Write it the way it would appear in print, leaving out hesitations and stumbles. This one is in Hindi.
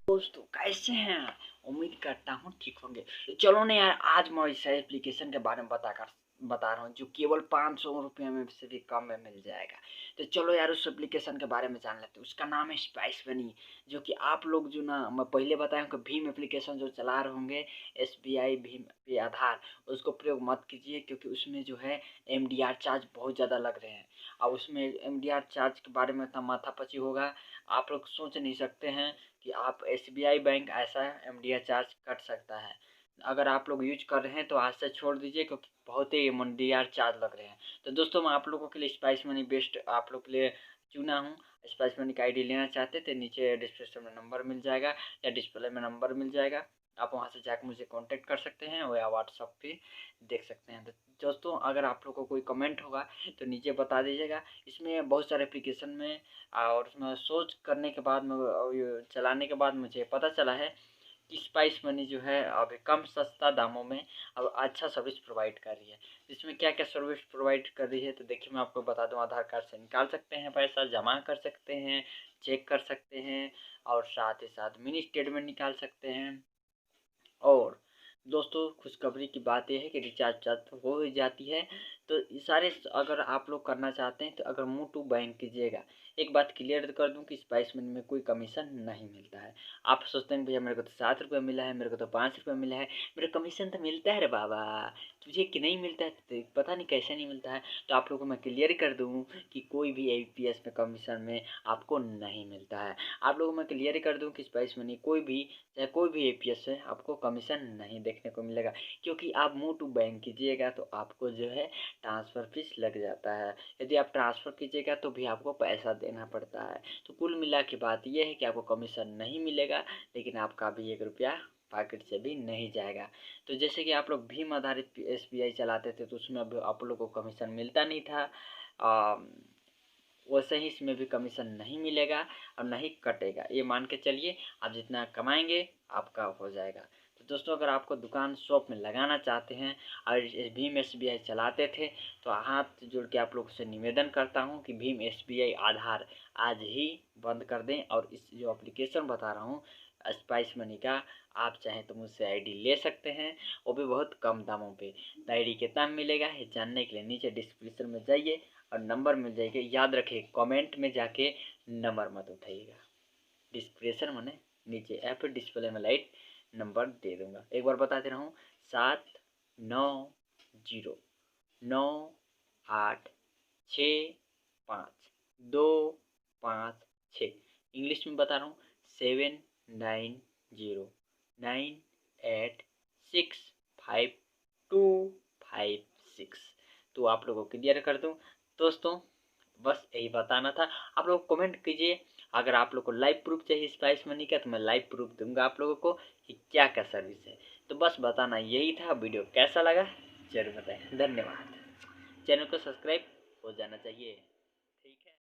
दोस्तों कैसे हैं? उम्मीद करता हूँ ठीक होंगे। तो चलो ना यार, आज मैं इस एप्लीकेशन के बारे में बता रहा हूँ जो केवल 500 रुपये में से भी कम में मिल जाएगा। तो चलो यार उस एप्लीकेशन के बारे में जान लेते हैं। उसका नाम है स्पाइस मनी, जो कि आप लोग जो ना, मैं पहले बताया कि भीम एप्लीकेशन जो चला रहे होंगे SBI भीम पे आधार, उसको प्रयोग मत कीजिए, क्योंकि उसमें जो है MDR चार्ज बहुत ज़्यादा लग रहे हैं। और उसमें MDR चार्ज के बारे में इतना माथापच्ची होगा, आप लोग सोच नहीं सकते हैं कि आप SBI बैंक ऐसा MDR चार्ज कट सकता है। अगर आप लोग यूज कर रहे हैं तो आज से छोड़ दीजिए, क्योंकि बहुत ही MDR चार्ज लग रहे हैं। तो दोस्तों मैं आप लोगों के लिए स्पाइस मनी बेस्ट आप लोग के लिए चुना हूँ। स्पाइस मनी का ID लेना चाहते थे, नीचे डिस्क्रिप्शन में नंबर मिल जाएगा या डिस्प्ले में नंबर मिल जाएगा। आप वहाँ से जाकर मुझे कांटेक्ट कर सकते हैं या व्हाट्सएप पे देख सकते हैं। तो दोस्तों अगर आप लोग को कोई कमेंट होगा तो नीचे बता दीजिएगा। इसमें बहुत सारे एप्लीकेशन में और उसमें सोच करने के बाद में चलाने के बाद मुझे पता चला है कि स्पाइस मनी जो है अभी कम सस्ता दामों में अब अच्छा सर्विस प्रोवाइड कर रही है। इसमें क्या क्या सर्विस प्रोवाइड कर रही है तो देखिए मैं आपको बता दूं। आधार कार्ड से निकाल सकते हैं, पैसा जमा कर सकते हैं, चेक कर सकते हैं, और साथ ही साथ मिनी स्टेटमेंट निकाल सकते हैं। और दोस्तों खुशखबरी की बात यह है कि रिचार्ज तो हो ही जाती है। तो ये सारे अगर आप लोग करना चाहते हैं तो अगर मुँह टू बैंक कीजिएगा। एक बात क्लियर कर दूं कि स्पाइस मनी में कोई कमीशन नहीं मिलता है। आप सोचते हैं भैया मेरे को तो 7 रुपये मिला है, मेरे को तो 5 रुपये मिला है, मेरा कमीशन तो मिलता है रे बाबा, तुझे कि नहीं मिलता है? तो पता नहीं कैसे नहीं मिलता है। तो आप लोगों को मैं क्लियर कर दूँ कि कोई भी APS में कमीशन में आपको नहीं मिलता है। आप लोगों को मैं क्लियर कर दूँ कि स्पाइस मनी चाहे कोई भी APS है, आपको कमीशन नहीं देखने को मिलेगा। क्योंकि आप मुँह टू बैंक कीजिएगा तो आपको जो है ट्रांसफ़र फीस लग जाता है। यदि आप ट्रांसफ़र कीजिएगा तो भी आपको पैसा देना पड़ता है। तो कुल मिला के बात ये है कि आपको कमीशन नहीं मिलेगा, लेकिन आपका भी 1 रुपया पॉकेट से भी नहीं जाएगा। तो जैसे कि आप लोग भीम आधारित SBI चलाते थे तो उसमें अब आप लोगों को कमीशन मिलता नहीं था। वैसे ही इसमें भी कमीशन नहीं मिलेगा और नहीं कटेगा। ये मान के चलिए, आप जितना कमाएंगे आपका हो जाएगा। तो दोस्तों अगर आपको दुकान शॉप में लगाना चाहते हैं और भीम SBI चलाते थे तो हाथ जोड़ के आप लोग से निवेदन करता हूँ कि भीम SBI आधार आज ही बंद कर दें। और इस जो एप्लीकेशन बता रहा हूँ स्पाइस मनी का, आप चाहें तो मुझसे ID ले सकते हैं, वो भी बहुत कम दामों पे। तो ID कितना मिलेगा ये जानने के लिए नीचे डिस्क्रिप्शन में जाइए और नंबर मिल जाएगा। याद रखिए कमेंट में जाके नंबर मत उठाइएगा। डिस्क्रिप्शन मैंने नीचे या फिर डिस्प्ले में लाइट नंबर दे दूंगा। एक बार बताते रहूँ, 79008652556। इंग्लिश में बता रहा हूँ, 79086526। तो आप लोगों को क्लियर कर दूं दोस्तों, बस यही बताना था। आप लोग कमेंट कीजिए। अगर आप लोग को लाइव प्रूफ चाहिए स्पाइस मनी का तो मैं लाइव प्रूफ दूंगा आप लोगों को कि क्या क्या सर्विस है। तो बस बताना यही था। वीडियो कैसा लगा जरूर बताएं। धन्यवाद। चैनल को सब्सक्राइब हो जाना चाहिए।